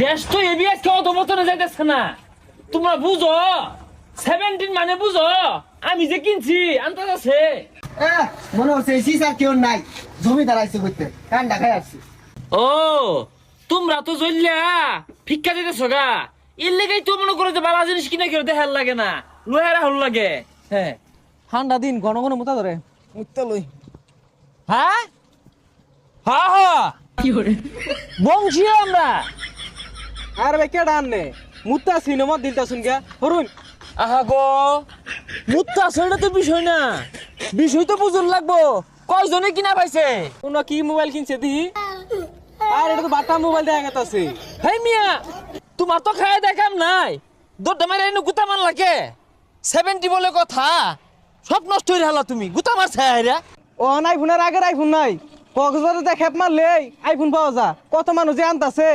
দেশ তো এবিএস কেউ তো মতনে যাইতেছে না, তোমরা বুঝো 17 মানে বুঝো, আমি যে কিনছি আন্দাজ আছে। মনে হচ্ছে সিসার কেউ নাই, জমিদার আইছে করতে, কান ঢাকায় আসছে। ও তোমরা তো জ্বললা ভিক্ষা দিতেছো গা, এর লেগেই তো মনে করো যে বালা জিনিস কিনে কেউ দেখার লাগে না, লোহেরা হল লাগে। হ্যাঁ ঠান্ডা দিন ঘন ঘন মুতা ধরে মুততে লই। হ্যাঁ হ্যাঁ হ্যাঁ বংশী আমরা। আর ভাই কেডা আননে মুতা সিনেমা দিলতা শুন গা হরুন। আহা গো মুত্তা আসলে তো বিষয় না, বিষয় তো বুঝুন লাগবো কয়জনে কিনা পাইছে। কোন কি মোবাইল কিনছে দিহি? আর এটা তো বাটা মোবাইল দেখা গেতাছে। হেই মিয়া তোমার তো খায় দেখাম নাই, দৌড়টা মারে এনে গুতা মান লাগে 70 বলে কথা, সব নষ্ট হয়ে হালা তুমি গুতা মারছে হাইরা। ও আইফোনের আগের আইফোন নাই, কক্সবাজারে যা খেপ মারলে আইফোন পাওয়া যা, কত মানুষ যে আনতাছে।